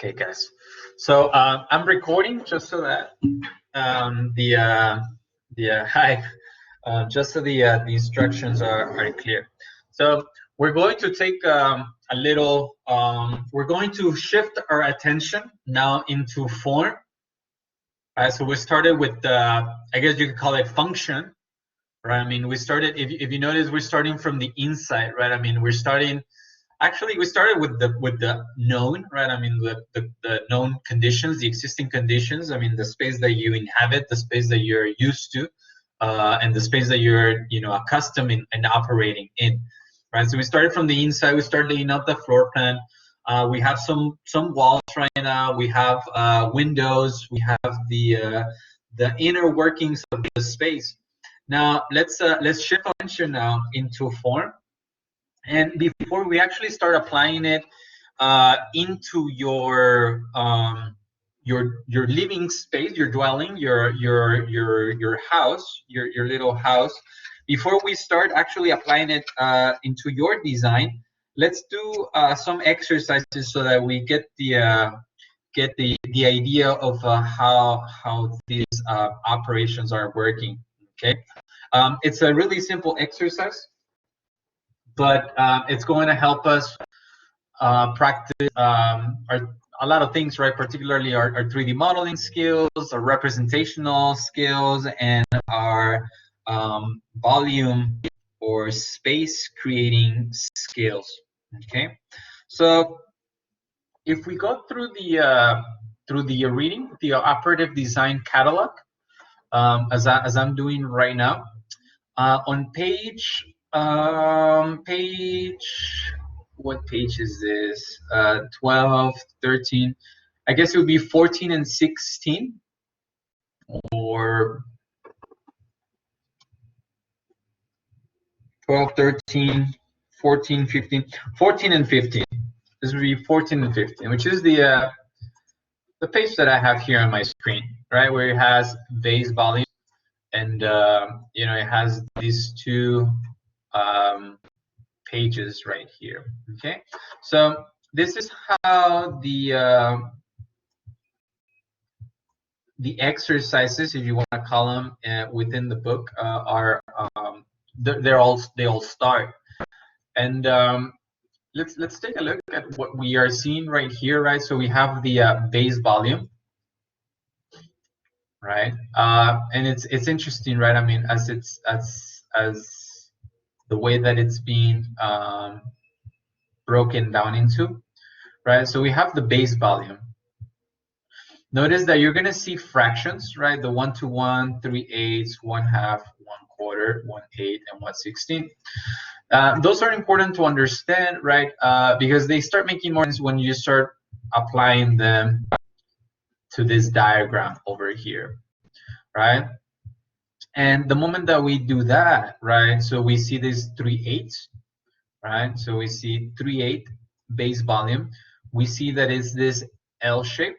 Okay, guys. So I'm recording just so that hi, just so the instructions are clear. So we're going to take a little. We're going to shift our attention now into form. So we started with I guess you could call it function, right? I mean, we started. If you notice, we're starting from the inside, right? I mean, we're starting. Actually, we started with the known, right? I mean, the known conditions, the existing conditions. I mean, the space that you inhabit, the space that you're used to, and the space that you're accustomed and operating in, right? So we started from the inside. We started laying out the floor plan. We have some walls right now. We have windows. We have the inner workings of the space. Now let's shift attention now into form. And before we actually start applying it into your living space, your dwelling, your house, your little house, before we start actually applying it into your design, let's do some exercises so that we get the idea of how these operations are working. Okay, it's a really simple exercise, but it's going to help us practice a lot of things, right? Particularly our 3D modeling skills, our representational skills, and our volume or space creating skills. Okay, so if we go through the reading, the operative design catalog, as I'm doing right now, on page what page is this? 12, 13. I guess it would be 14 and 16, or 12, 13, 14, 15, 14 and 15. This would be 14 and 15, which is the page that I have here on my screen, right, where it has base volume, and it has these two pages right here. Okay, so this is how the exercises, if you want to call them, within the book are they all start. And let's take a look at what we are seeing right here, right? So we have the base volume, right? And it's interesting, right? I mean, as the way that it's being broken down into, right? So we have the base volume. Notice that you're going to see fractions, right? The 1 to 1, 3/8, 1/2, 1/4, 1/8, and 1/16. Those are important to understand, right? Because they start making more sense when you start applying them to this diagram over here, right? And the moment that we do that, right? So we see this 3/8, right? So we see 3/8 base volume. We see that it's this L shape,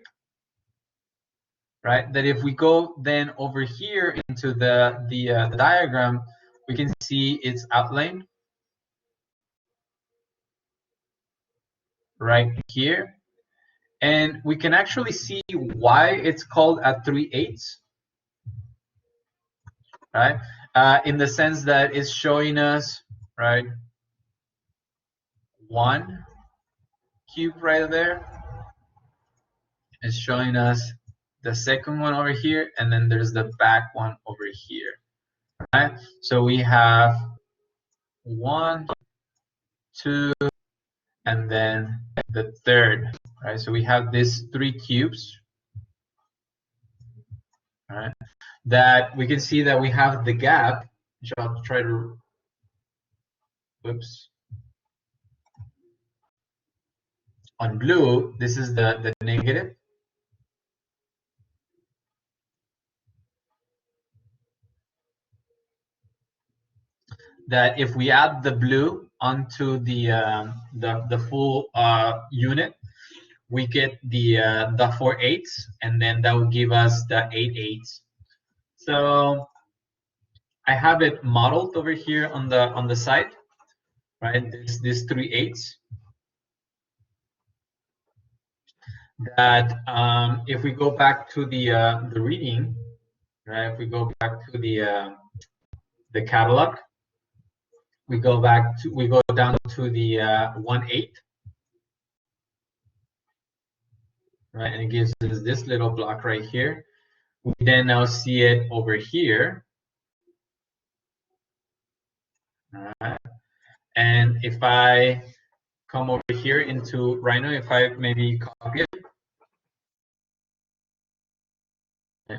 right? That if we go then over here into the diagram, we can see its outline right here, and we can actually see why it's called a 3/8, right? In the sense that it's showing us, right, 1 cube right there. It's showing us the second one over here, and then there's the back one over here, right? So we have 1, 2, and then the third, right? So we have these 3 cubes, right? That we can see that we have the gap, which I'll try to, oops. On blue, this is the negative. That if we add the blue onto the full unit, we get the 4/8, and then that will give us the 8/8. So I have it modeled over here on the side, right? This 3/8. that if we go back to the reading, right? If we go back to the catalog, we go down to the 1.8, right? And it gives us this little block right here. We then now see it over here. All right. And if I come over here into Rhino, if I maybe copy it,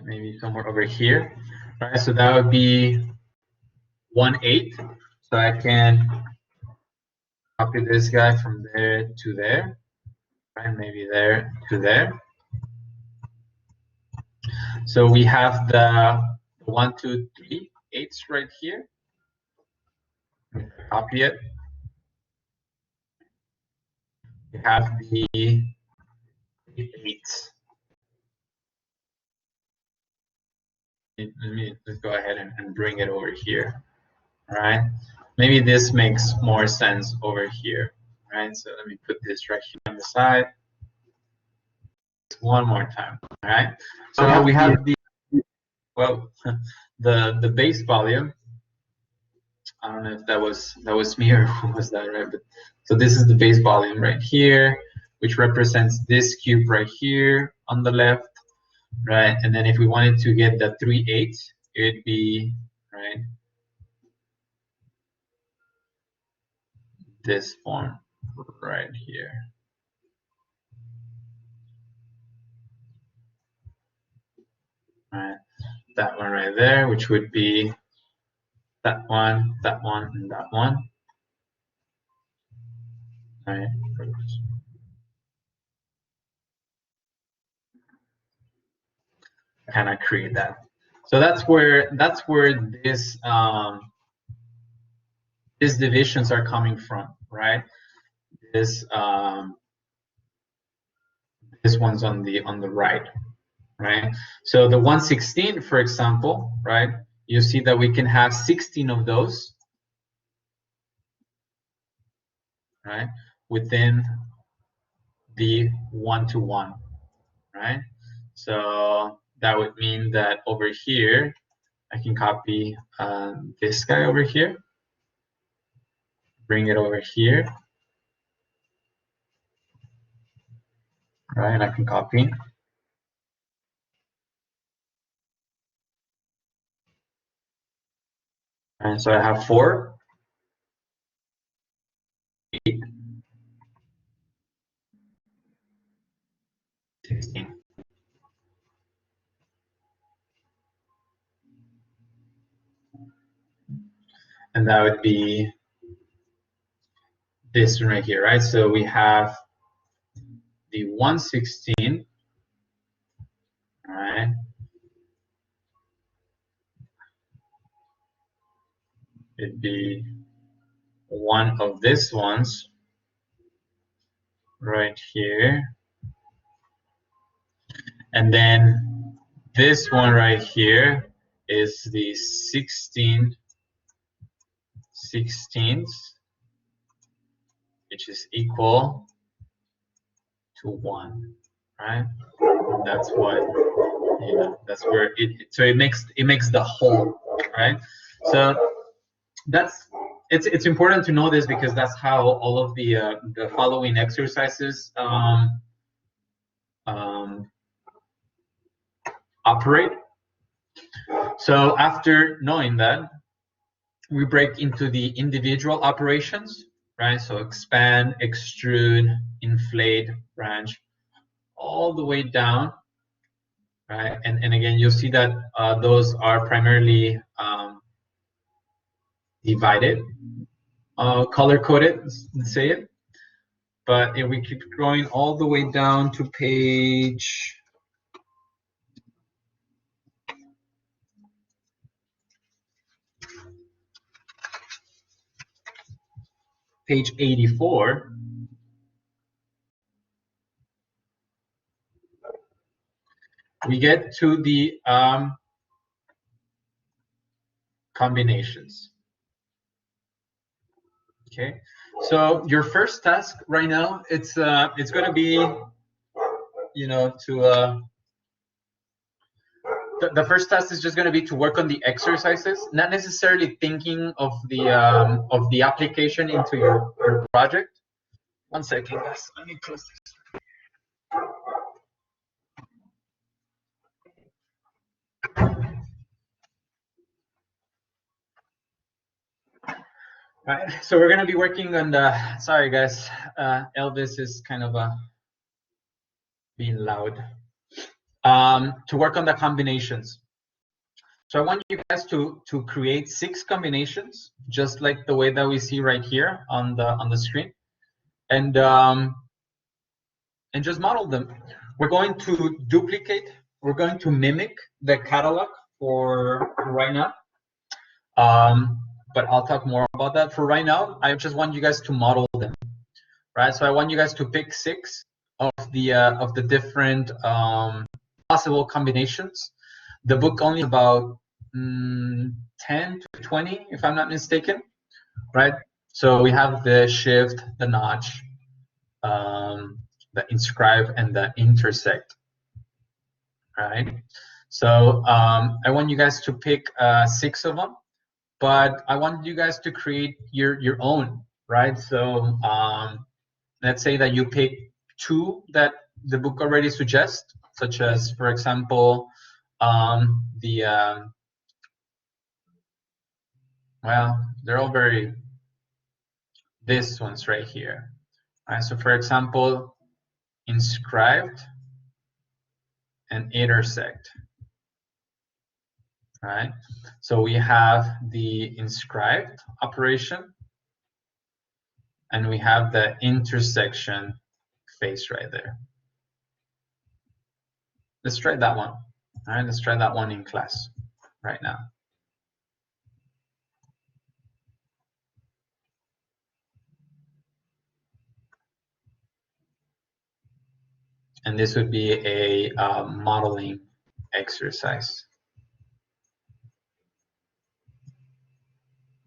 maybe somewhere over here, right? So that would be 1.8. So I can copy this guy from there to there, right? Maybe there to there. So we have the 1, 2, 3, 8s right here. Copy it. We have the 8s. Let's go ahead and bring it over here. All right. Maybe this makes more sense over here. Right. So let me put this right here on the side. One more time. All right. So we have the the base volume. I don't know if that was me or who was that, right? But so this is the base volume right here, which represents this cube right here on the left, right? And then if we wanted to get the 3/8, it'd be right this form right here. Right, that one right there, which would be that one, and that one. Right. Kind of create that. So that's where this these divisions are coming from, right? This this one's on the right, right? So the 1/16, for example, right? You see that we can have 16 of those, right? Within the 1-to-1, right? So that would mean that over here, I can copy this guy over here, bring it over here, right? And I can copy. And so I have 4, 8, 16. And that would be this one right here, right? So we have the 1/16, right? It'd be one of these ones right here. And then this one right here is the 16/16, which is equal to 1, right? And that's what, you know, that's where so it makes the whole, right? So that's it's important to know this because that's how all of the following exercises operate. So after knowing that, we break into the individual operations, right? So expand, extrude, inflate, branch, all the way down, right? And again, you'll see that those are primarily divided, color-coded, let's say it. But if we keep going all the way down to page 84, we get to the combinations. Okay, so your first task right now, it's going to be you know, the first task is just going to be to work on the exercises, not necessarily thinking of the application into your project. One second, guys. Let me close this. All right, so we're going to be working on the. Sorry, guys. Elvis is kind of being loud. To work on the combinations. So I want you guys to create 6 combinations, just like the way that we see right here on the screen, and just model them. We're going to duplicate. We're going to mimic the catalog for right now. But I'll talk more about that. For right now, I just want you guys to model them, right? So I want you guys to pick 6 of the different possible combinations. The book only about 10 to 20, if I'm not mistaken, right? So we have the shift, the notch, the inscribe, and the intersect, right? So I want you guys to pick 6 of them, but I want you guys to create your own, right? So let's say that you pick 2 that the book already suggests, such as, for example, well, they're all very, this one's right here. All right, so for example, inscribed and intersect. Right? So we have the inscribed operation, and we have the intersection face right there. Let's try that one. All right, let's try that one in class right now. And this would be a modeling exercise.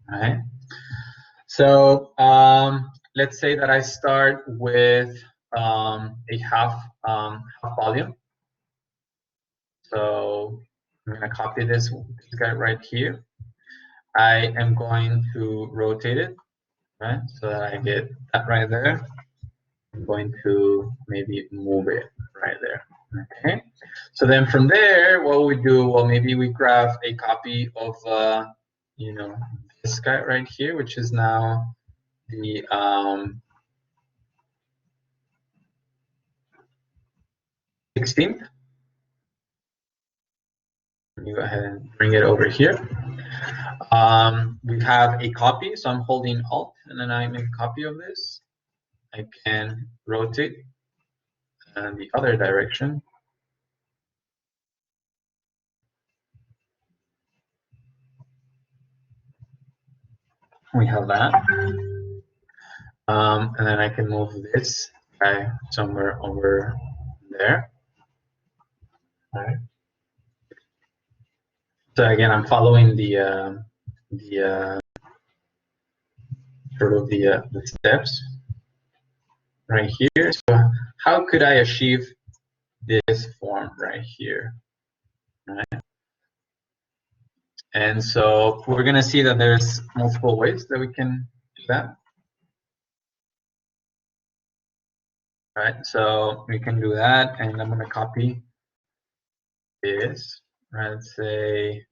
All right. So let's say that I start with a half volume. So I'm going to copy this guy right here. I am going to rotate it, right? So that I get that right there. I'm going to maybe move it right there. Okay. So then from there, what we do, well, maybe we grab a copy of, you know, this guy right here, which is now the 16th. Let me go ahead and bring it over here. We have a copy, so I'm holding Alt, and then I make a copy of this. I can rotate in the other direction. We have that. And then I can move this guy somewhere over there. All right. So again, I'm following the sort of the steps right here. So how could I achieve this form right here? All right. And so we're going to see that there's multiple ways that we can do that. All right, so we can do that, and I'm going to copy this. Right, let's say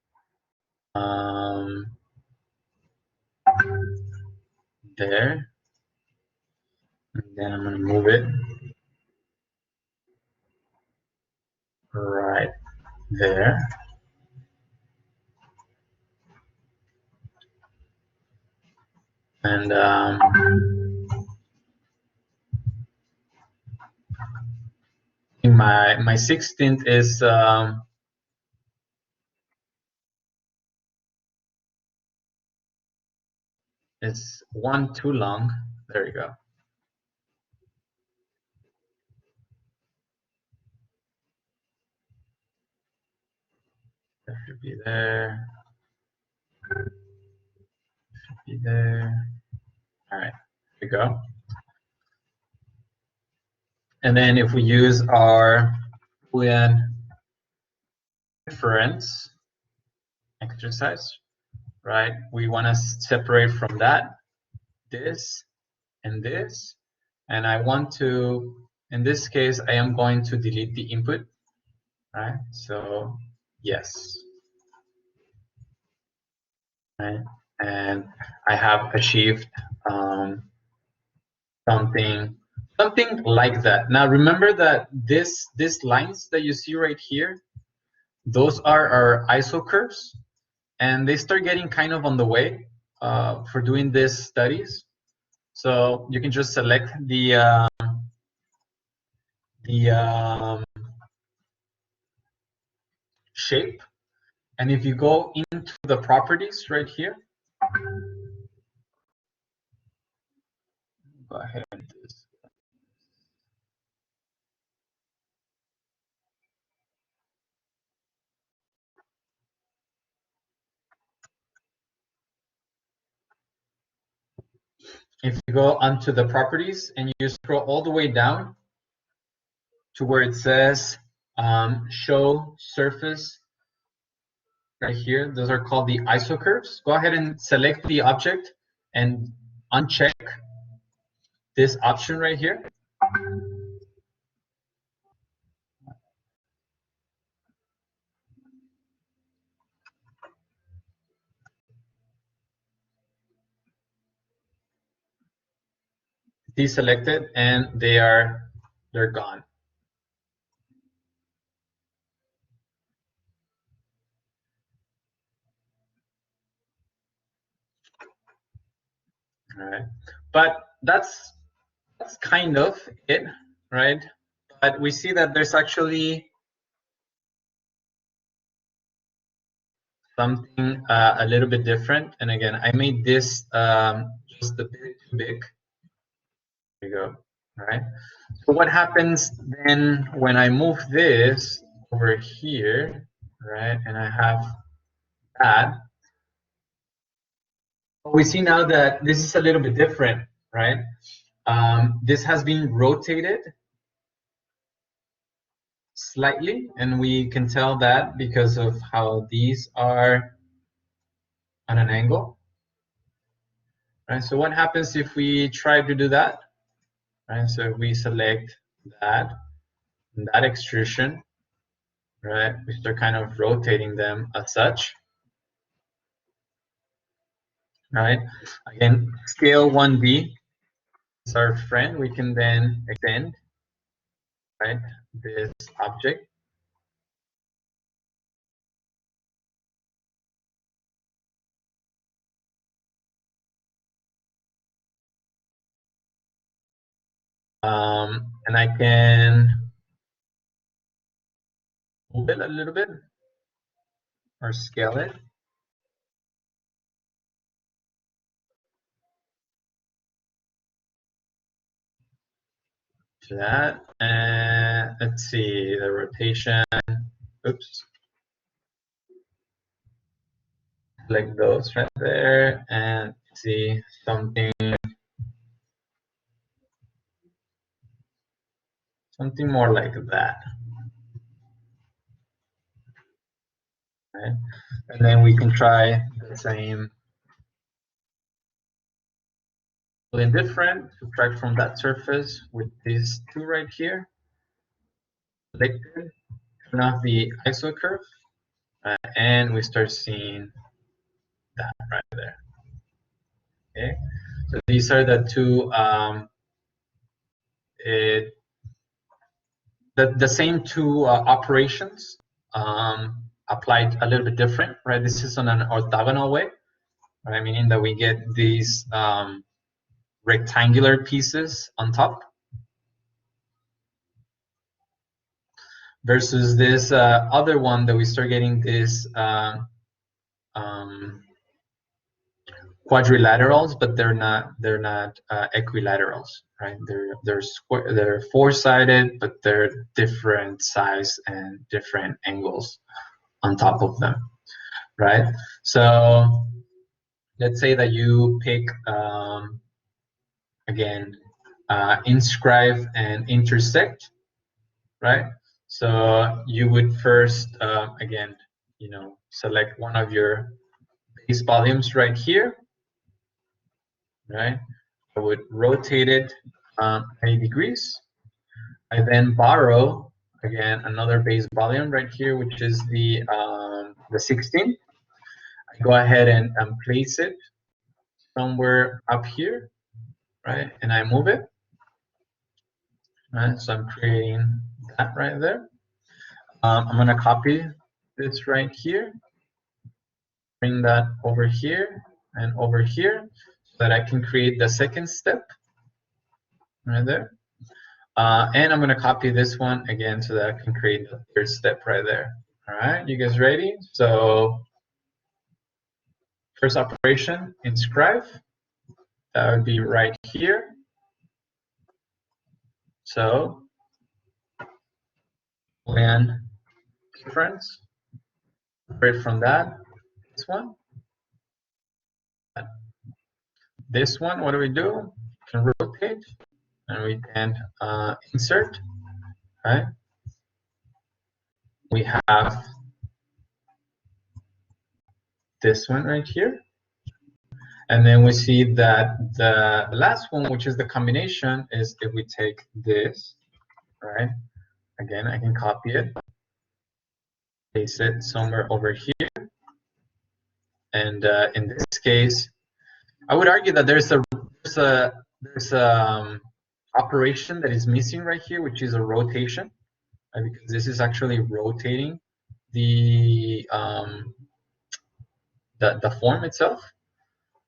there, and then I'm going to move it right there. And my 16th is it's one too long. There you go. That should be there. Should be there. All right, here we go. And then if we use our Boolean inference exercise, right, we want to separate from that this and this. And I want to, in this case, I am going to delete the input, right? So yes, right? And I have achieved something like that. Now remember that these lines that you see right here, those are our ISO curves, and they start getting kind of on the way for doing these studies. So you can just select the shape, and if you go into the properties right here, go ahead and do this. If you go onto the properties and you scroll all the way down to where it says show surface right here, those are called the ISO curves. Go ahead and select the object and uncheck this option right here. Deselect it, and they're gone. All right, but that's kind of it, right? But we see that there's actually something a little bit different. And again, I made this just a bit too big. There you go. All right. So what happens then when I move this over here, right? And I have that. We see now that this is a little bit different, right? This has been rotated slightly, and we can tell that because of how these are on an angle, right? So what happens if we try to do that, right? So we select that extrusion, right? We start kind of rotating them as such, right? Again, scale 1D is our friend. We can then extend, right, this object. And I can move it a little bit or scale it. To that, and let's see the rotation. Oops, like those right there, and see something more like that. Right? And then we can try the same. Indifferent, subtract from that surface with these two right here. Selected, turn off the ISO curve, and we start seeing that right there. Okay, so these are the two. The same two operations applied a little bit different, right? This is on an orthogonal way, right? Meaning that we get these rectangular pieces on top versus this other one that we start getting this quadrilaterals, but they're not equilaterals, right? They're four-sided, but they're different size and different angles on top of them, right? So let's say that you pick again Inscribe and Intersect, right? So you would first, again, select one of your base volumes right here, right? I would rotate it 90 degrees. I then borrow, again, another base volume right here, which is the 16. I go ahead and place it somewhere up here, right? And I move it, right? So I'm creating that right there. I'm gonna copy this right here, bring that over here and over here, so that I can create the second step right there. And I'm gonna copy this one again so that I can create the third step right there. All right, you guys ready? So first operation, inscribe. That would be right here. So when difference, separate from that, this one. This one, what do? We can rotate and we can insert, right? We have this one right here. And then we see that the last one, which is the combination, is if we take this, right? Again, I can copy it, paste it somewhere over here. And in this case, I would argue that there's a operation that is missing right here, which is a rotation, right? Because this is actually rotating the form itself.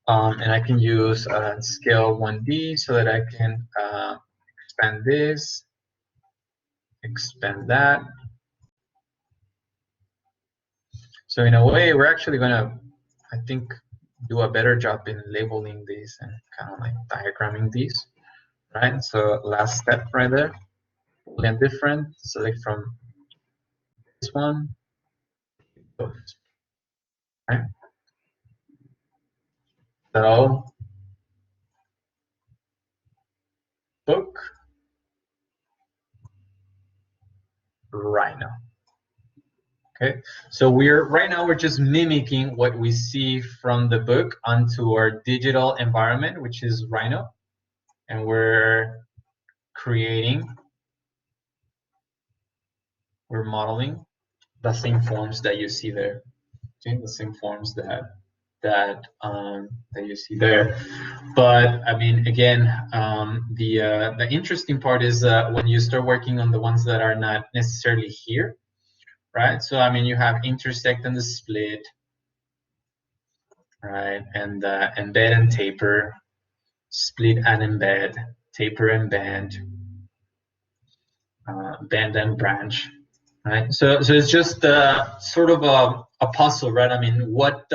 And I can use scale 1D so that I can expand this, expand that. So in a way, we're actually gonna, I think, do a better job in labeling these and kind of like diagramming these, right? So last step right there, boolean different, select from this one, right? So book Rhino. Okay, so right now we're just mimicking what we see from the book onto our digital environment, which is Rhino, and we're modeling the same forms that you see there. Okay, the same forms that you see there. But I mean, again, the interesting part is when you start working on the ones that are not necessarily here. Right, so I mean, you have intersect and the split, right, and embed and taper, split and embed, taper and bend, bend and branch, right? So it's just sort of a puzzle, right? I mean, what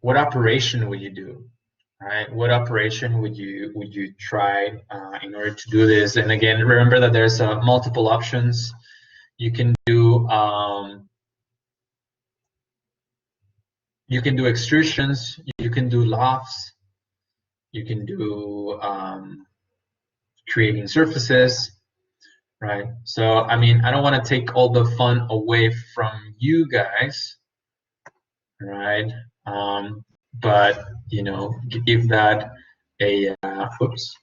operation would you do? Right? What operation would you try in order to do this? And again, remember that there's multiple options. You can do extrusions. You can do lofts. You can do creating surfaces, right? So I mean, I don't want to take all the fun away from you guys, right? But you know, give that a oops.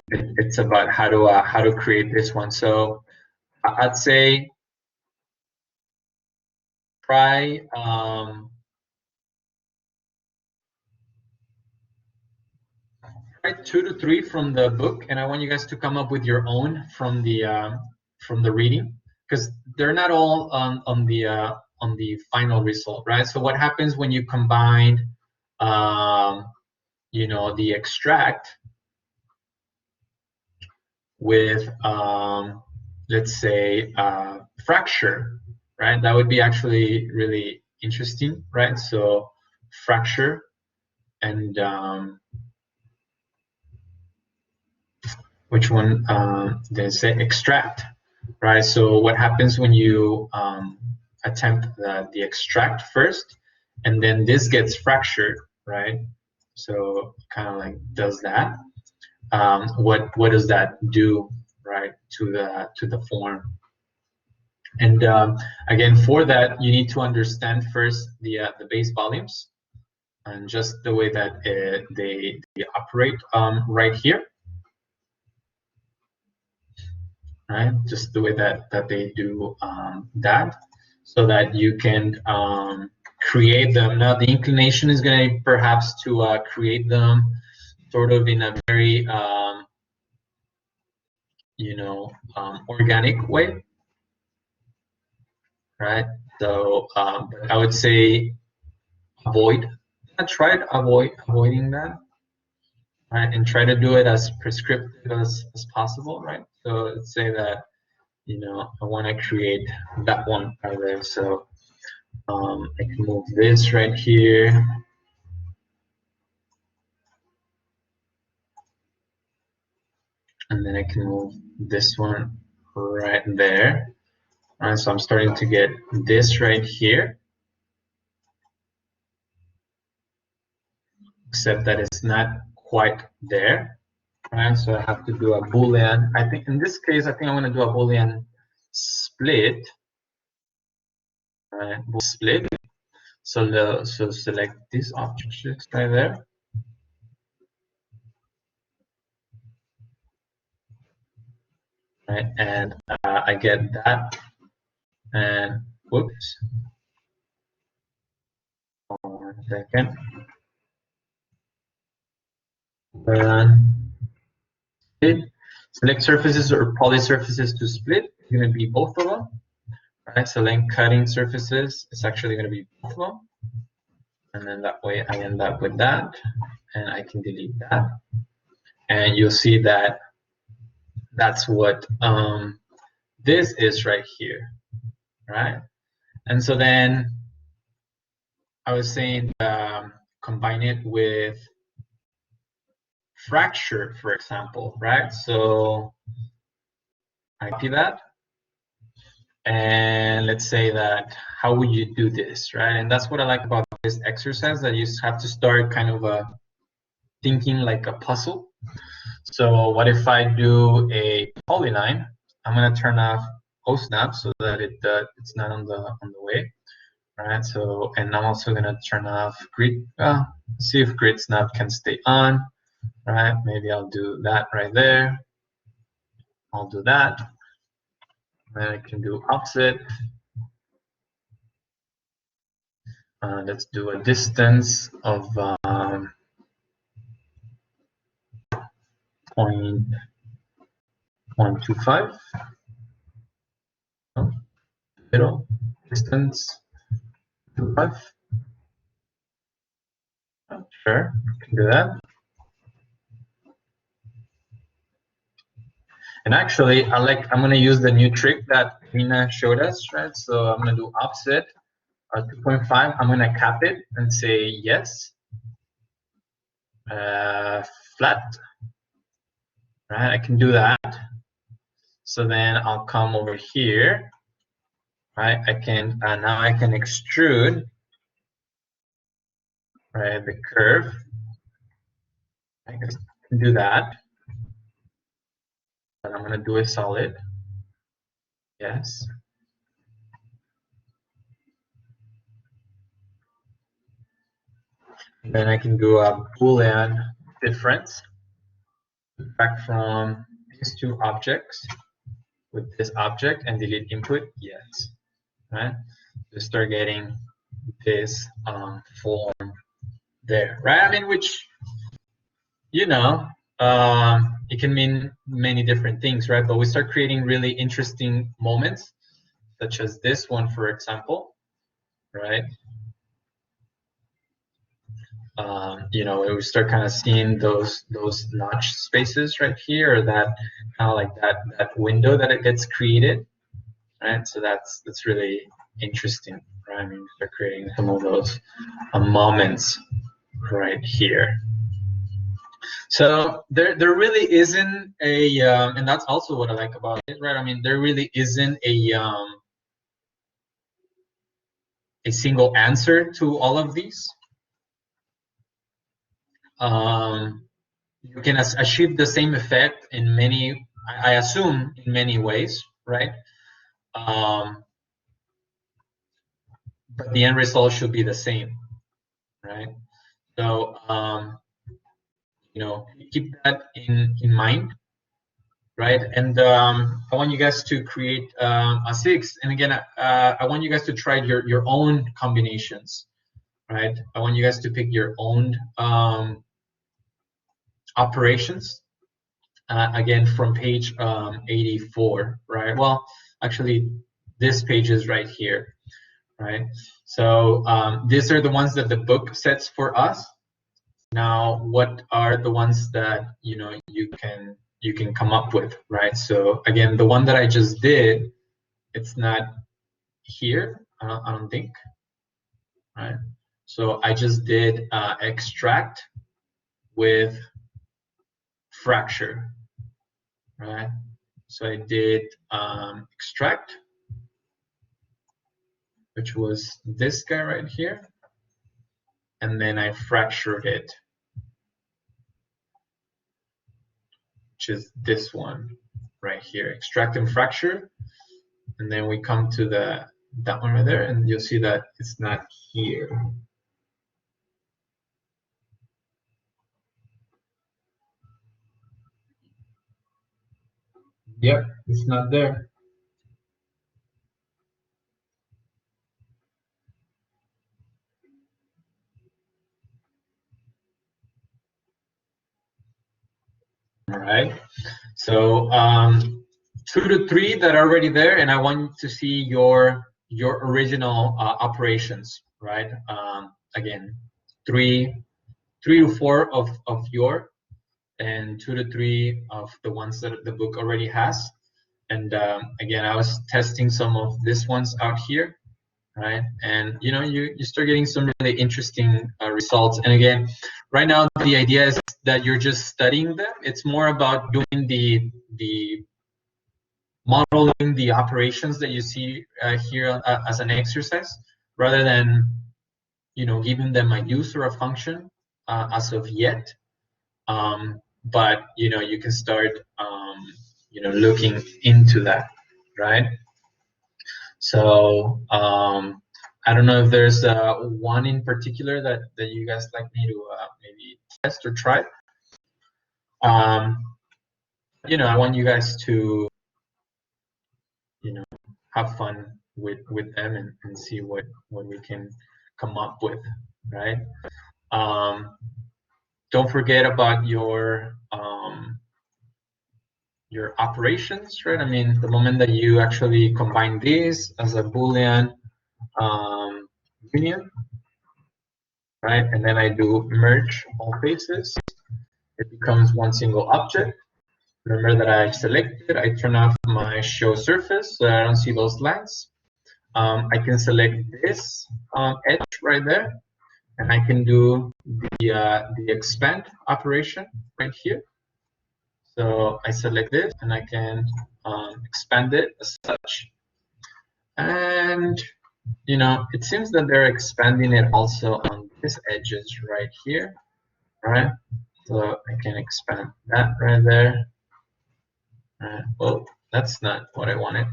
It's about how to create this one. So I'd say try try 2 to 3 from the book, and I want you guys to come up with your own from the reading, because they're not all on the final result, right? So what happens when you combine you know, the extract with let's say fracture, right? That would be actually really interesting, right? So fracture and which one? They say extract, right? So what happens when you attempt the extract first, and then this gets fractured, right? So kind of like does that. What does that do, right, to the form? And again, for that, you need to understand first the base volumes and just the way that they operate right here, right? Just the way that they do that, so that you can create them. Now, the inclination is going to perhaps to create them sort of in a very organic way, right? So I would say try to avoiding that, right? And try to do it as prescriptive as possible, right? So let's say that, I want to create that one right there. So I can move this right here. And then I can move this one right there. All right, so I'm starting to get this right here, except that it's not quite there. Right, so I have to do a Boolean. I think in this case, I think I'm going to do a Boolean split. Right, split. So select this object right there. Right, and I get that. And whoops. 1 second. Split. Select surfaces or poly surfaces to split. It's going to be both of them. Right, so then cutting surfaces is actually going to be both of them. And then that way I end up with that. And I can delete that. And you'll see that that's what this is right here. Right? And so then I was saying combine it with fracture, for example, right? So I copy that, and let's say that how would you do this, right? And that's what I like about this exercise, that you have to start kind of thinking like a puzzle. So what if I do a polyline? I'm gonna turn off OSNAP so that it's not on the way. Right, so, and I'm also gonna turn off grid, see if grid snap can stay on, right? Maybe I'll do that right there. I'll do that. Then I can do offset. Let's do a distance of 0.125. Oh, middle distance 25. Oh, sure, I can do that. And actually, I'm going to use the new trick that Nina showed us, right? So I'm going to do offset 2.5. I'm going to cap it and say yes. Flat. Right, I can do that. So then I'll come over here. Right, I can now I can extrude. Right, the curve. I can do that. And I'm going to do a solid. Yes. And then I can do a Boolean difference. Back from these two objects with this object and delete input. Yes. Right. To start getting this form there. Right. I mean, which it can mean many different things, right? But we start creating really interesting moments, such as this one, for example, right? We start kind of seeing those notch spaces right here, or that kind of like that window that it gets created, right? So that's really interesting, right? I mean, we start creating some of those moments right here. So there really isn't a, and that's also what I like about it, right? I mean, there really isn't a a single answer to all of these. You can achieve the same effect in many, I assume, in many ways, right? But the end result should be the same, right? So, you know, keep that in mind, right? And I want you guys to create a 6. And again, I want you guys to try your own combinations, right? I want you guys to pick your own operations. Again, from page 84, right? Well, actually, this page is right here, right? So these are the ones that the book sets for us. Now, what are the ones that you can come up with, right? So again, the one that I just did, it's not here, I don't think, right? So I just did extract with fracture, right? So I did extract, which was this guy right here, and then I fractured it, which is this one right here, extract and fracture. And then we come to that one right there, and you'll see that it's not here. Yep, it's not there. All right. So 2 to 3 that are already there, and I want to see your original operations, right? Again, 3 to 4 of your, and 2 to 3 of the ones that the book already has. And again, I was testing some of these ones out here, right? And you start getting some really interesting results. And again, right now the idea is that you're just studying them. It's more about doing the modeling the operations that you see here as an exercise, rather than giving them a use or a function as of yet. But you can start looking into that, right? So I don't know if there's one in particular that you guys like me to maybe test or try. I want you guys to have fun with them and see what we can come up with, right? Don't forget about your operations, right? I mean, the moment that you actually combine these as a Boolean union, right? And then I do merge all faces, it becomes one single object. Remember that I selected, I turn off my show surface so I don't see those lines. I can select this edge right there, and I can do the expand operation right here. So I select this and I can expand it as such. And it seems that they're expanding it also on these edges right here, right? So I can expand that right there. Well, that's not what I wanted.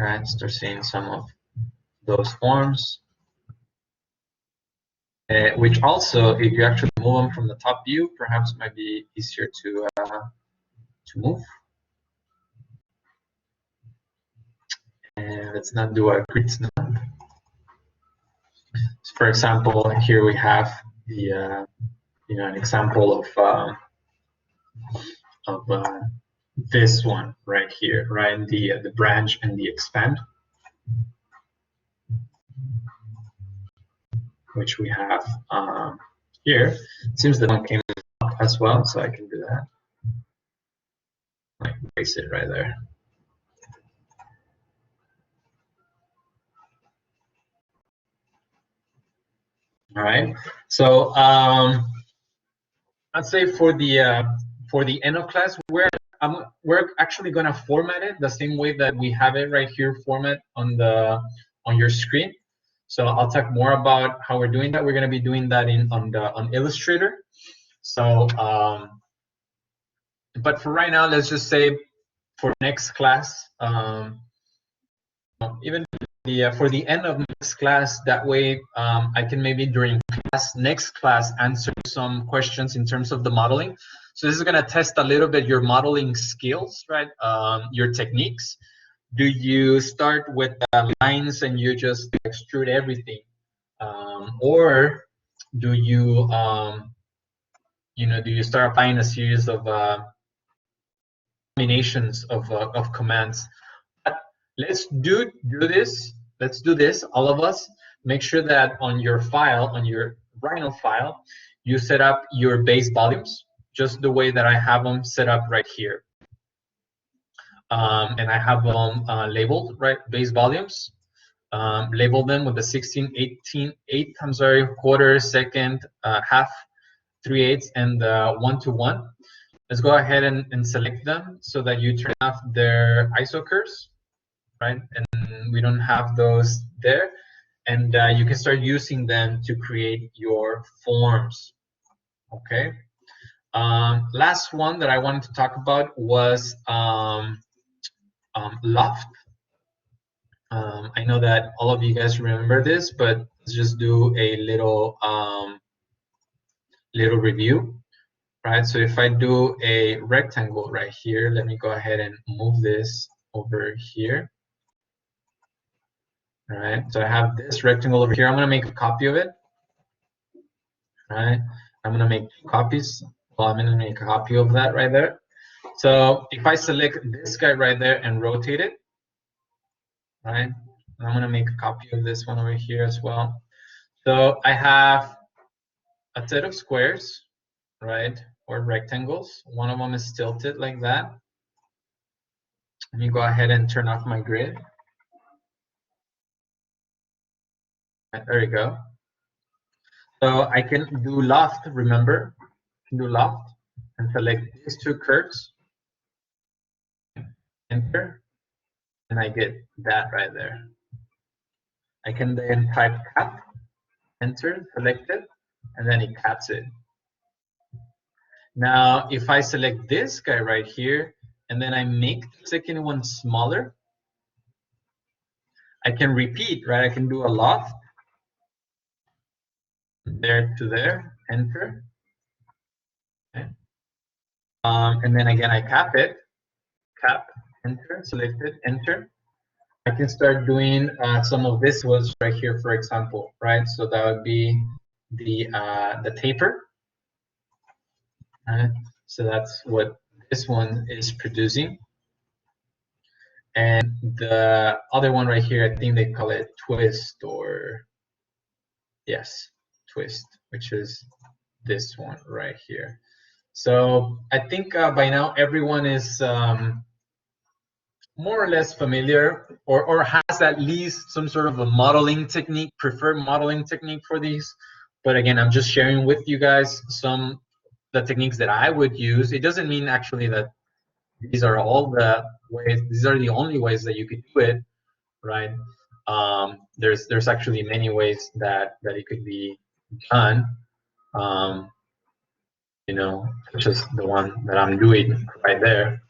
Right, start seeing some of those forms, which also, if you actually move them from the top view, perhaps might be easier to move. And let's not do a grid snap. So for example, here we have the an example of this one right here, right? The branch and the expand, which we have here. It seems that one came up as well, so I can do that. Like place it right there. All right. So I'd say for the for the end of class, we're actually going to format it the same way that we have it right here, format on your screen. So I'll talk more about how we're doing that. We're going to be doing that on Illustrator. So, but for right now, let's just say for next class, even for the end of next class, that way I can maybe during next class answer some questions in terms of the modeling. So this is going to test a little bit your modeling skills, right? Your techniques. Do you start with lines and you just extrude everything, or do you do you start applying a series of combinations of commands? Let's do this. Let's do this, all of us. Make sure that on your file, on your Rhino file, you set up your base volumes, just the way that I have them set up right here. And I have them labeled, right? Base volumes. Label them with the 16, 18, 8, I'm sorry, quarter, second, half, 3/8, and 1-to-1. Let's go ahead and select them so that you turn off their ISO curves, right? And we don't have those there. And you can start using them to create your forms, okay? Last one that I wanted to talk about was Loft. I know that all of you guys remember this, but let's just do a little review, right? So if I do a rectangle right here, let me go ahead and move this over here. All right, so I have this rectangle over here. I'm going to make a copy of it. All right, I'm going to make 2 copies. Well, I'm going to make a copy of that right there. So if I select this guy right there and rotate it, right, I'm going to make a copy of this one over here as well. So I have a set of squares, right, or rectangles. One of them is tilted like that. Let me go ahead and turn off my grid. Right, there we go. So I can do Loft, remember? I can do Loft and select these 2 curves. Enter, and I get that right there. I can then type cap, enter, select it, and then it caps it. Now, if I select this guy right here, and then I make the second one smaller, I can repeat, right? I can do a Loft, there to there, enter. Okay. And then again, I cap it, cap, enter, select it, enter. I can start doing some of this was right here, for example, right? So that would be the taper. Right? So that's what this one is producing. And the other one right here, I think they call it twist, or yes, twist, which is this one right here. So I think by now everyone is more or less familiar, or has at least some sort of a modeling technique, preferred modeling technique for these. But again, I'm just sharing with you guys the techniques that I would use. It doesn't mean actually that these are all the ways, these are the only ways that you could do it, right? There's actually many ways that it could be done, you know, such as the one that I'm doing right there,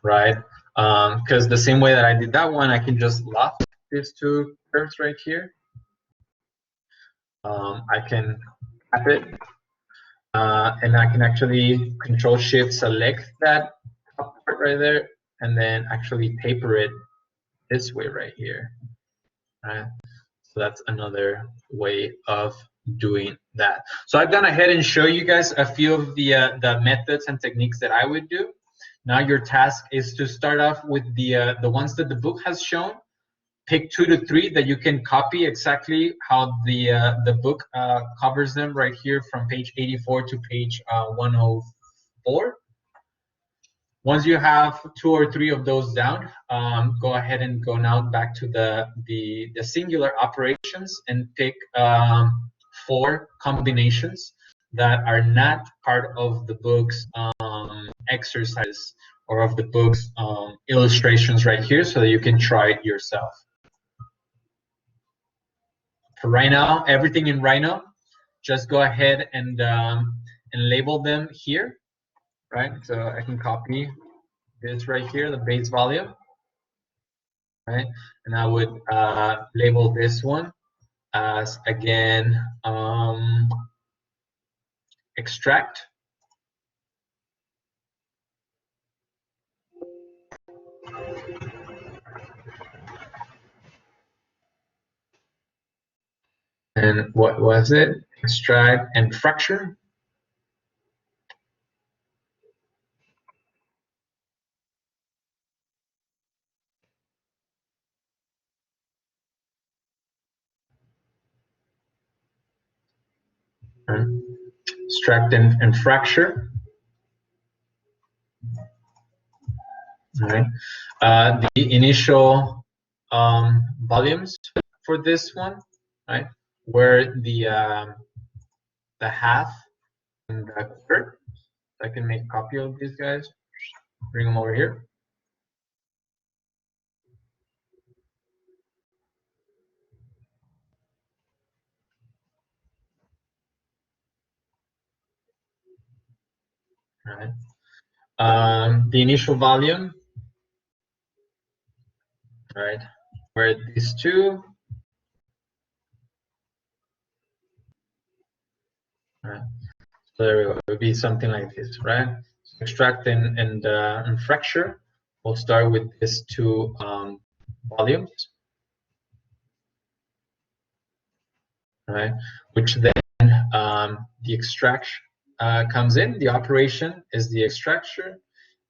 right? Because the same way that I did that one, I can just loft these 2 curves right here. I can tap it, and I can actually Control-Shift select that top part right there, and then actually taper it this way right here. Right? So that's another way of doing that. So I've gone ahead and show you guys a few of the methods and techniques that I would do. Now your task is to start off with the ones that the book has shown. Pick 2 to 3 that you can copy exactly how the book covers them right here from page 84 to page 104. Once you have 2 or 3 of those down, go ahead and go now back to the singular operations and pick 4 combinations that are not part of the book's exercises or of the book's illustrations right here so that you can try it yourself. For right now, everything in Rhino, just go ahead and label them here, right? So I can copy this right here, the base volume, right? And I would label this one as, again, extract. And what was it? Extract and fracture. Extract and fracture. All right. The initial volumes for this one, right, were the half and the quarter. I can make a copy of these guys, bring them over here. All right. The initial volume, right, were these two. All right. So there we go. It would be something like this, right? So extract and fracture. We'll start with these two volumes, right? Which then the extraction comes in. The operation is the extraction,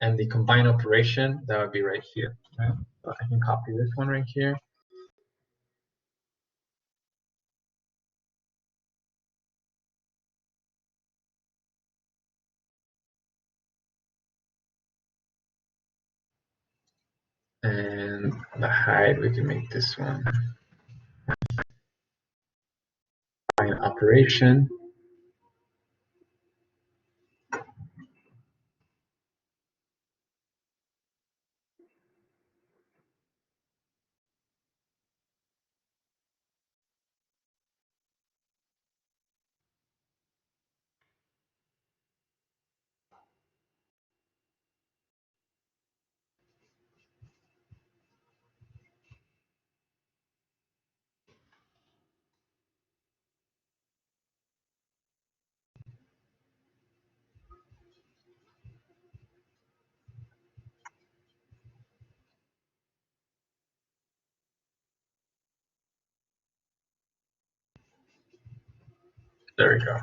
and the combine operation, that would be right here. Right? So I can copy this one right here. And the height, we can make this one. Combine operation. There we go.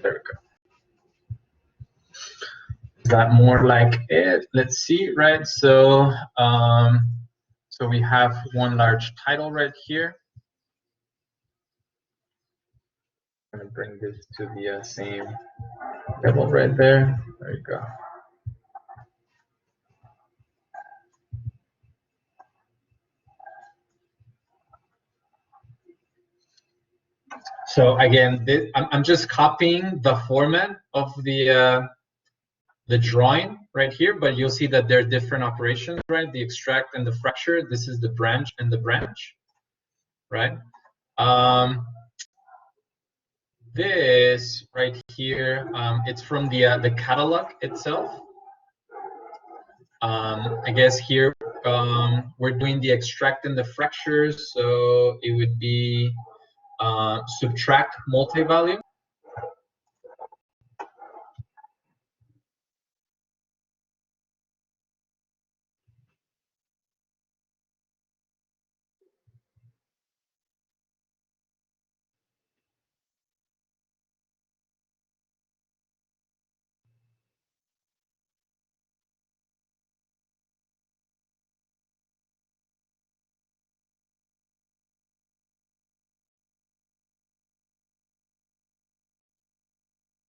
There we go. Is that more like it? Let's see, right? So, so we have one large title right here. I'm gonna bring this to the same level right there. There you go. So again, I'm just copying the format of the drawing right here, but you'll see that there are different operations, right? The extract and the fracture. This is the branch and the branch, right? This right here, it's from the catalog itself. I guess here we're doing the extract and the fractures, so it would be subtract multi-value.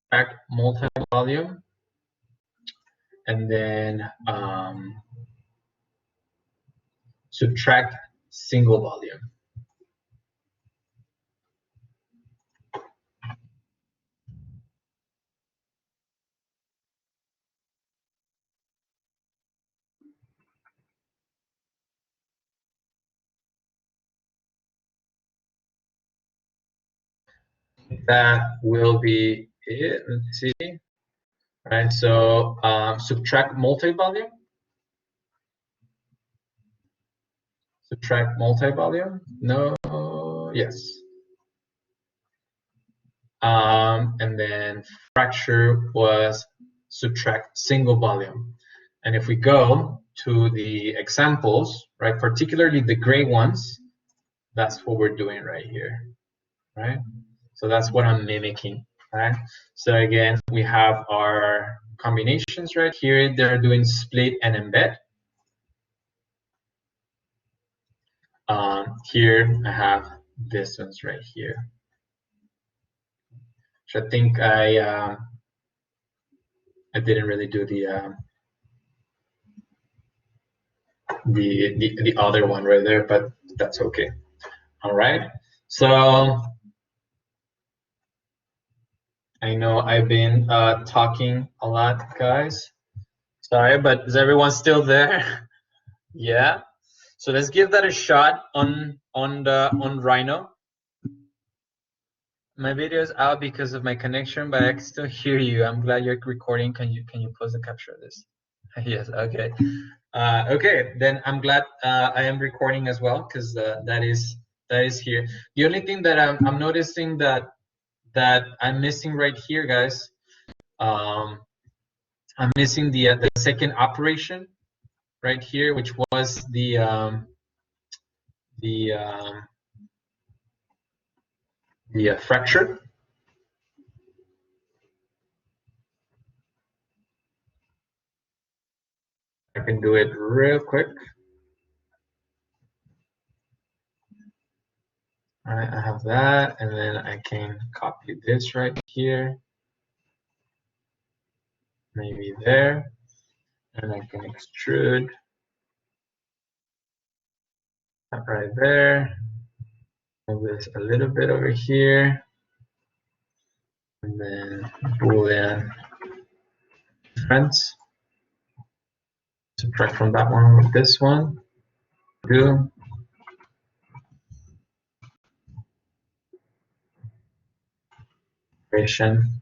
subtract multi-volume, and then subtract single volume. That will be it. Let's see. All right, so subtract multi-volume. Subtract multi-volume. No, yes. And then fracture was subtract single volume. And if we go to the examples, right, particularly the gray ones, that's what we're doing right here, right? So that's what I'm mimicking, right? So again, we have our combinations right here. They're doing split and embed. Here I have this one's right here. So I think I didn't really do the other one right there, but that's okay. All right. So I know I've been talking a lot, guys. Sorry, but is everyone still there? Yeah. So let's give that a shot on Rhino. My video is out because of my connection, but I can still hear you. I'm glad you're recording. Can you post a capture of this? Yes. Okay. Okay. Then I'm glad I am recording as well, because that is here. The only thing that I'm noticing that I'm missing right here, guys. I'm missing the second operation right here, which was the fracture. I can do it real quick. All right, I have that, and then I can copy this right here, maybe there, and I can extrude that right there. Move this a little bit over here, and then Boolean difference. Subtract from that one with this one. Do. Operation.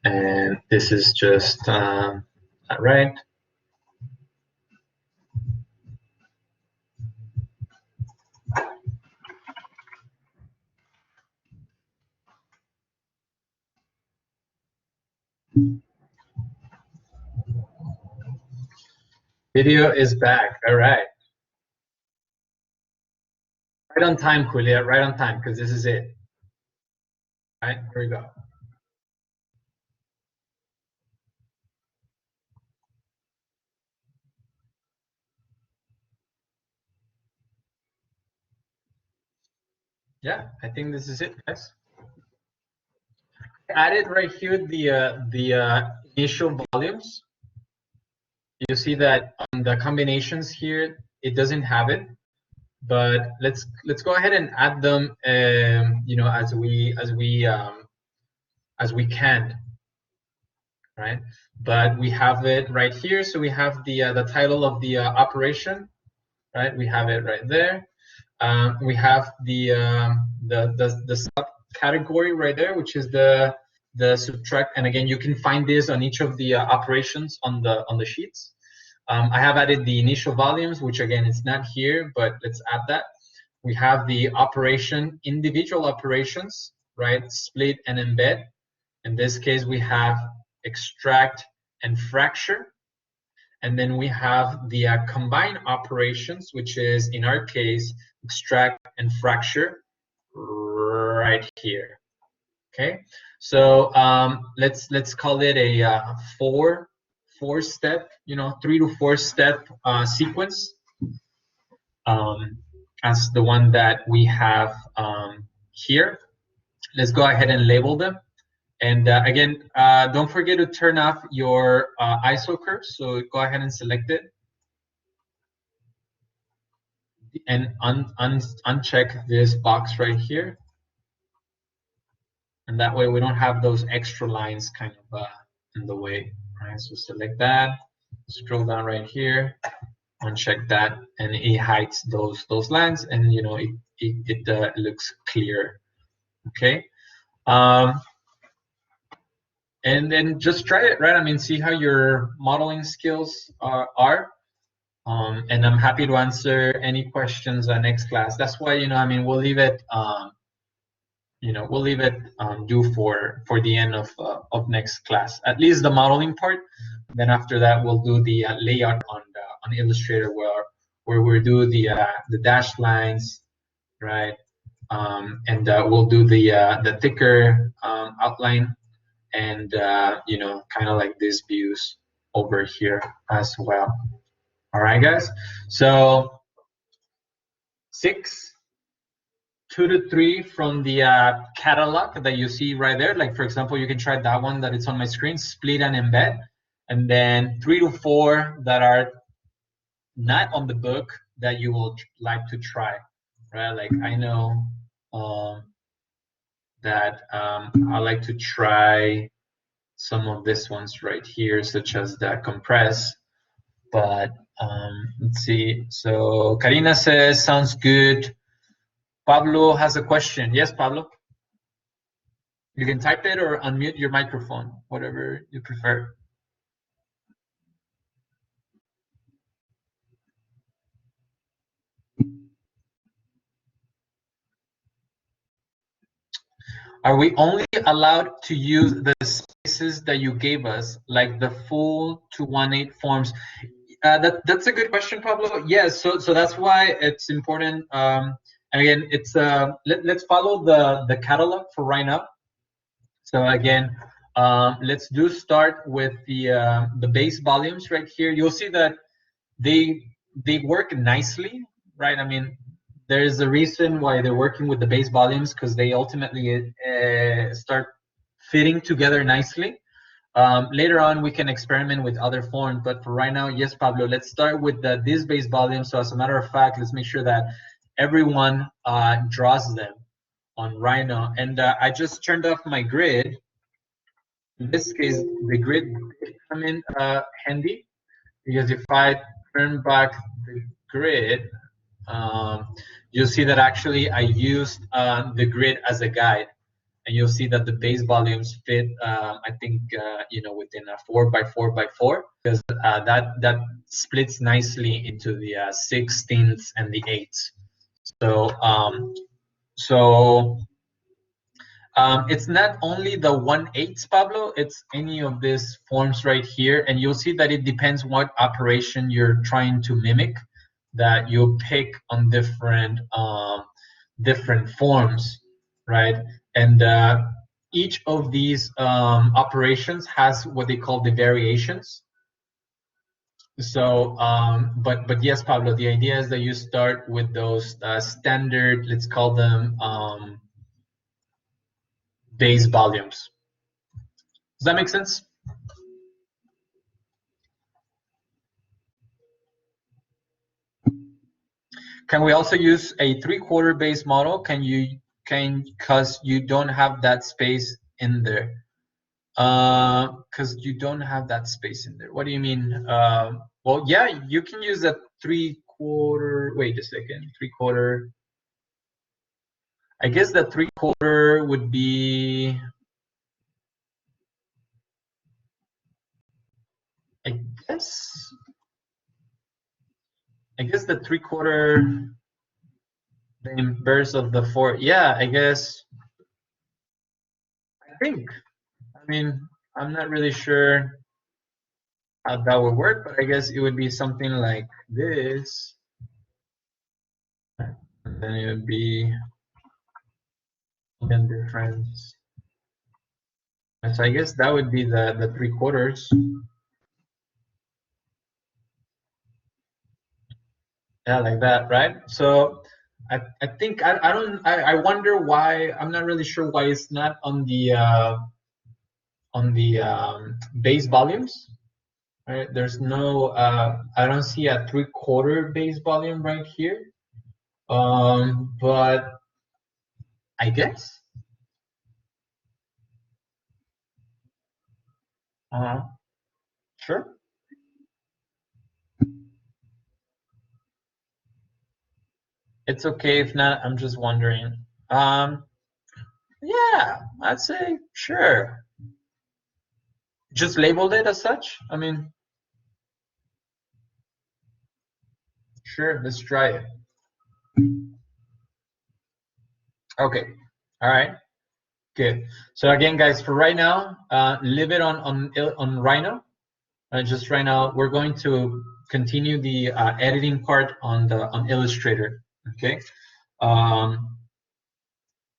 And this is just right. Video is back. All right. Right on time, Julia. Right on time, because this is it. All right, here we go. Yeah, I think this is it, guys. I added right here the initial volumes. You see that on the combinations here, it doesn't have it, but let's go ahead and add them, you know, as we can, right? But we have it right here, so we have the title of the operation, right? We have it right there. We have the subcategory right there, which is the subtract. And again, you can find this on each of the operations on the sheets. I have added the initial volumes, which again, it's not here, but let's add that. We have the operation, individual operations, right? Split and embed. In this case, we have extract and fracture. And then we have the combine operations, which is, in our case, extract and fracture right here. Okay. So let's call it a four step, 3 to 4 step sequence, as the one that we have here. Let's go ahead and label them. And again, don't forget to turn off your ISO curve. So go ahead and select it and uncheck this box right here. And that way we don't have those extra lines kind of in the way. Right? So select that, scroll down right here, uncheck that, and it hides those lines, and it looks clear. Okay. And then just try it, right? I mean, see how your modeling skills are. And I'm happy to answer any questions next class. That's why, I mean, we'll leave it, due for the end of next class, at least the modeling part. Then after that, we'll do the layout on Illustrator, where we'll do the dashed lines, right? And we'll do the thicker outline, and kind of like these views over here as well. All right, guys. So 6, 2 to 3 from the catalog that you see right there. Like, for example, you can try that one that it's on my screen, split and embed. And then 3 to 4 that are not on the book that you will like to try, right? Like, I know that I like to try some of these ones right here, such as the compress. But let's see. So Karina says, sounds good. Pablo has a question. Yes, Pablo? You can type it or unmute your microphone, whatever you prefer. Are we only allowed to use the spaces that you gave us, like the full 218 forms? That's a good question, Pablo. Yes, so that's why it's important. And again, it's let's follow the catalog for Rhino. So again, let's start with the base volumes right here. You'll see that they work nicely, right? I mean, there's a reason why they're working with the base volumes, because they ultimately start fitting together nicely. Later on, we can experiment with other forms, but for right now, yes, Pablo, let's start with this base volume. So as a matter of fact, let's make sure that everyone draws them on Rhino. And I just turned off my grid. In this case, the grid did come in handy, because if I turn back the grid, you'll see that actually I used the grid as a guide, and you'll see that the base volumes fit, I think, within a 4x4x4, because that splits nicely into the 16ths and the 8ths. So it's not only the 1/8, Pablo, it's any of these forms right here. And you'll see that it depends what operation you're trying to mimic, that you'll pick on different forms, right? And each of these operations has what they call the variations. So, but yes, Pablo, the idea is that you start with those standard, let's call them base volumes. Does that make sense? Can we also use a 3/4 base model? Because you don't have that space in there. Because you don't have that space in there. What do you mean? Well, yeah, you can use a 3/4. Wait a second, 3/4. I guess the 3/4 would be. I guess the 3/4, the inverse of the 4. Yeah, I guess. I think. I mean, I'm not really sure how that would work, but I guess it would be something like this. And then it would be again difference. So I guess that would be the 3/4. Yeah, like that, right? So I think I wonder why. I'm not really sure why it's not on the base volumes. Right? There's no I don't see a 3/4 base volume right here. But I guess. Sure. It's okay if not. I'm just wondering. Yeah, I'd say sure. Just labeled it as such. I mean, sure. Let's try it. Okay. All right. Good. So again, guys, for right now, leave it on Rhino. Just right now, we're going to continue the editing part on Illustrator. Okay.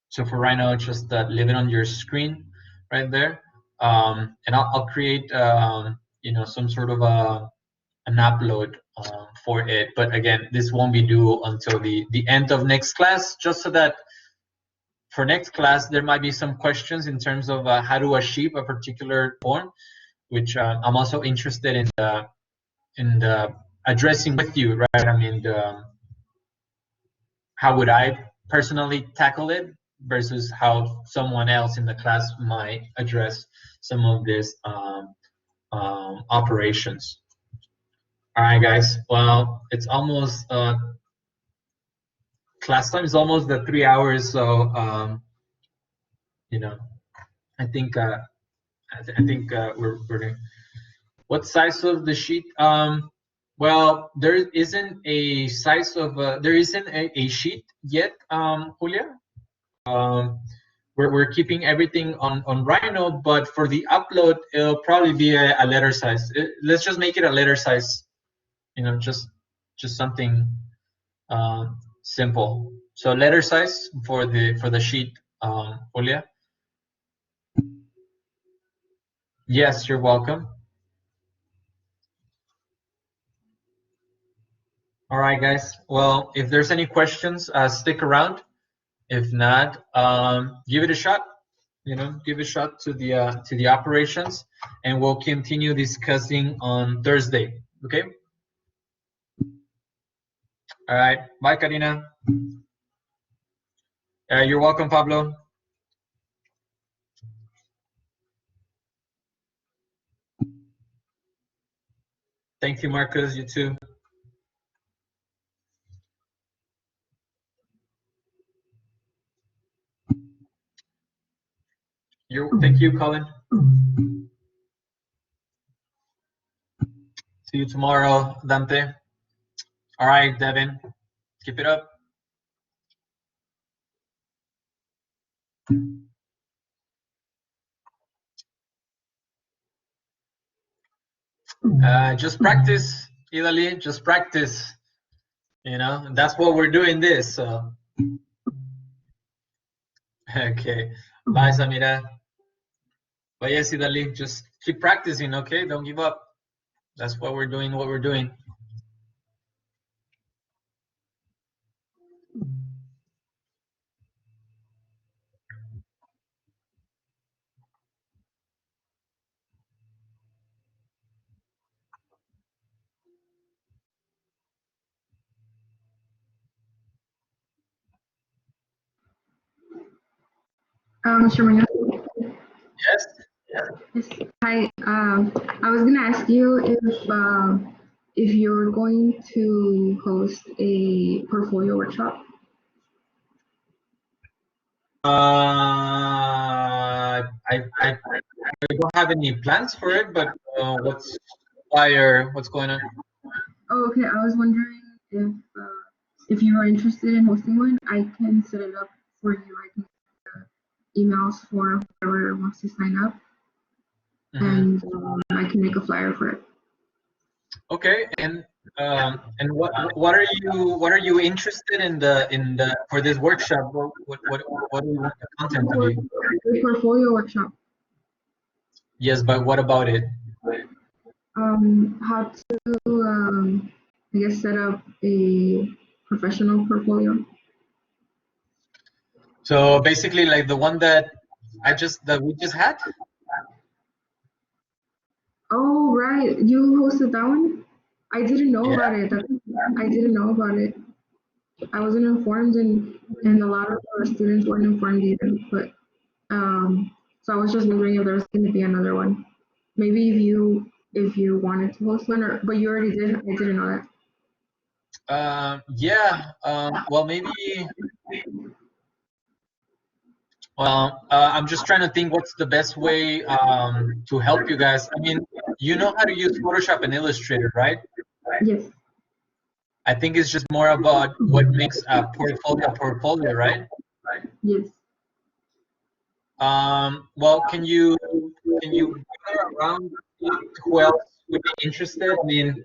So for right now, just leave it on your screen right there, and I'll create some sort of an upload for it. But again, this won't be due until the end of next class, just so that for next class there might be some questions in terms of how to achieve a particular form, which I'm also interested in addressing with you, right? I mean, how would I personally tackle it versus how someone else in the class might address some of these operations. All right, guys. Well, it's almost class time is almost the 3 hours, so I think we're. What size of the sheet? Well, there isn't a size of there isn't a sheet yet, Julia. Um, we're keeping everything on Rhino, but for the upload, it'll probably be a letter size. Let's just make it a letter size. Just something simple. So letter size for the sheet, Julia. Yes, you're welcome. All right, guys. Well, if there's any questions, stick around. If not, give it a shot. Give a shot to the operations, and we'll continue discussing on Thursday. Okay. All right. Bye, Karina. You're welcome, Pablo. Thank you, Marcus. You too. Thank you, Colin. See you tomorrow, Dante. All right, Devin. Keep it up. Just practice, Idali. Just practice. That's what we're doing this. So. Okay. Bye, Samira. But yes, Idali, just keep practicing, okay? Don't give up. That's what we're doing, Mr. Munoz? Yes. Yes. Hi. I was gonna ask you if you're going to host a portfolio workshop. I don't have any plans for it, but what's going on? Oh, okay. I was wondering if you are interested in hosting one. I can set it up for you. I can emails for whoever wants to sign up, and I can make a flyer for it. Okay, and what are you interested in for this workshop? What do you want the content to be? A portfolio workshop. Yes, but what about it? How to, I guess, set up a professional portfolio. So basically, like the one that we just had. Oh, right. You hosted that one? I didn't know Yeah. about it. I didn't know about it. I wasn't informed, and a lot of our students weren't informed either. But so I was just wondering if there was going to be another one. Maybe if you wanted to host one, or but you already did. I didn't know that. Yeah. Well, maybe. Well, I'm just trying to think what's the best way to help you guys. I mean, you know how to use Photoshop and Illustrator, right? Yes. I think it's just more about what makes a portfolio, right? Yes. Well, can you gather around who else would be interested? I mean,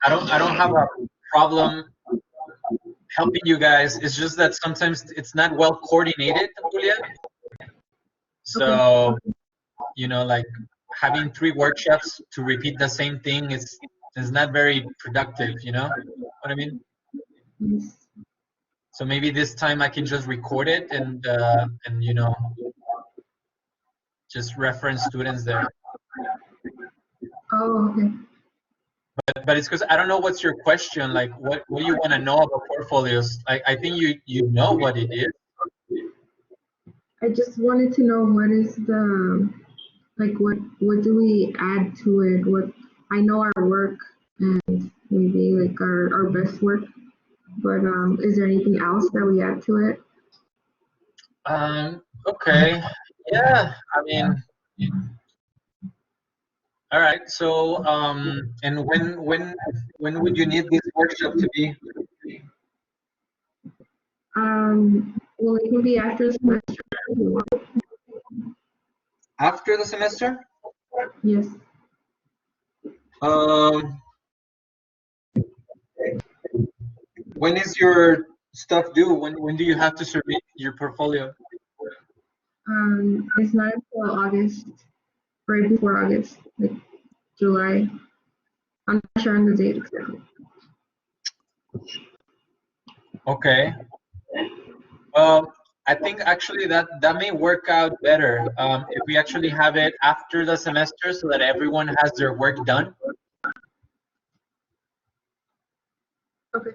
I don't have a problem helping you guys. It's just that sometimes it's not well coordinated, Julia. Okay. So, you know, like having 3 workshops to repeat the same thing is not very productive, you know what I mean? Yes. So maybe this time I can just record it and you know, just reference students there. Oh, okay. But it's because I don't know what's your question. Like, what do you want to know about portfolios? I think you know what it is. I just wanted to know what is the like what do we add to it? What I know our work and maybe like our best work, but is there anything else that we add to it? Okay. Yeah. I mean, all right. So, and when would you need this workshop to be? Well, it can be after the semester if you want. After the semester? Yes. Um, when is your stuff due? When do you have to submit your portfolio? It's not until August, right before August, like July. I'm not sure on the date exactly. Okay. Well, I think actually that may work out better if we actually have it after the semester so that everyone has their work done. Okay.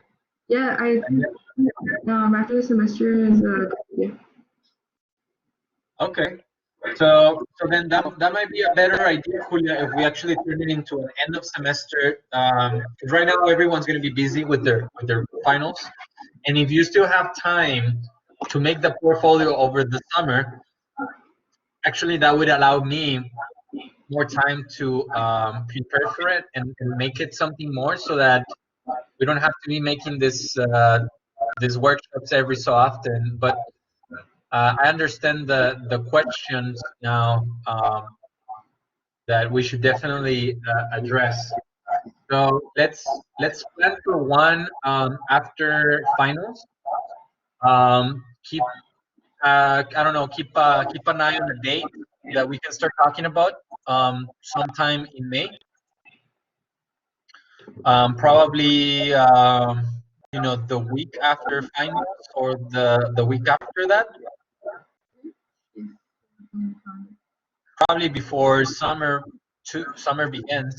Yeah, I And after the semester is yeah. okay. So then that might be a better idea, Julia, if we actually turn it into an end of semester. 'Cause right now everyone's going to be busy with their finals, and if you still have time to make the portfolio over the summer, actually that would allow me more time to prepare for it and make it something more, so that we don't have to be making these workshops every so often. But I understand the questions now. That we should definitely address. So let's plan for one after finals. Keep I don't know, keep an eye on the date that we can start talking about sometime in May. Probably you know, the week after finals or the week after that. Probably before summer begins.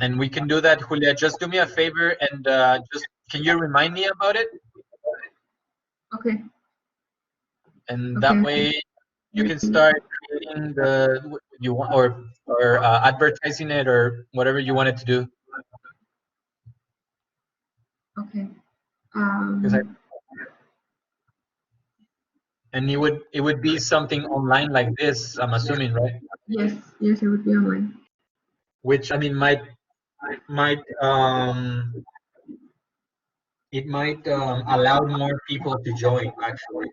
And we can do that, Julia. Just do me a favor and just can you remind me about it? Okay. And that Okay. way you can start creating the you want or advertising it or whatever you wanted to do. Okay. Because and it would be something online like this, I'm assuming, right? Yes. Yes, it would be online. Which I mean might it might allow more people to join actually.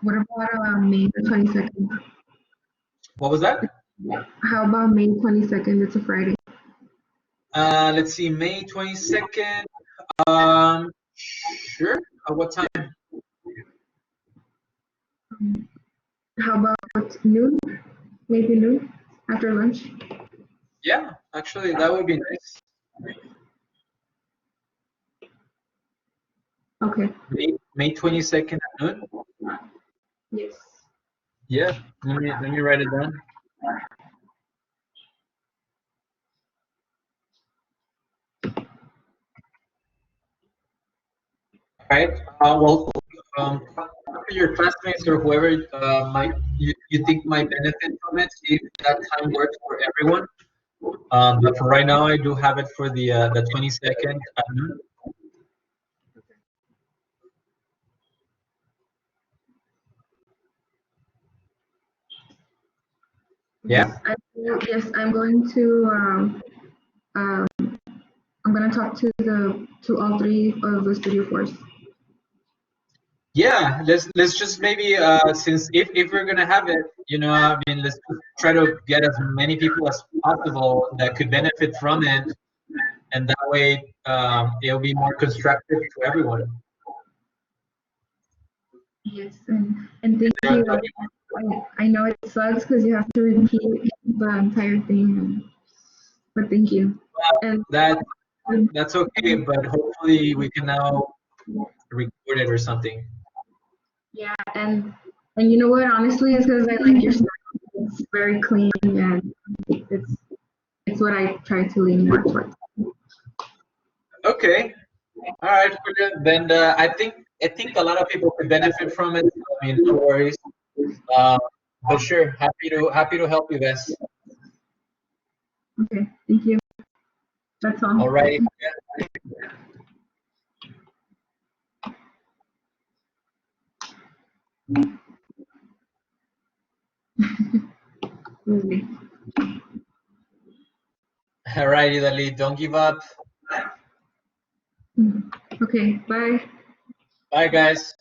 What about May the 22nd? What was that? How about May 22nd? It's a Friday. Let's see, May 22nd. Sure. At what time? How about noon? Maybe noon after lunch. Yeah, actually, that would be nice. Okay. May 22nd at noon. Yes. Yeah, let me write it down. Right. Well, talk to your classmates or whoever might you think might benefit from it. See if that time works for everyone. But for right now, I do have it for the 22nd at noon. Yes, Yeah. yes, I'm going to um, I'm gonna talk to all three of the studio force. Yeah. Let's just maybe since if we're gonna have it, I mean, let's just try to get as many people as possible that could benefit from it, and that way it'll be more constructive to everyone. Yes, and thank Don't- you. don't I know it sucks because you have to repeat the entire thing, but thank you. And That that's okay, but hopefully we can now record it or something. yeah, and you know what? Honestly, it's because I like your style. It's very clean and it's what I try to lean more towards. Okay. All right. Brilliant. Then I think a lot of people could benefit from it. I mean, no worries. Uh, but sure, happy to help you guys. Okay, thank you. That's All all. right. Really. All right, Idali. Don't give up. Okay, bye. Bye, guys.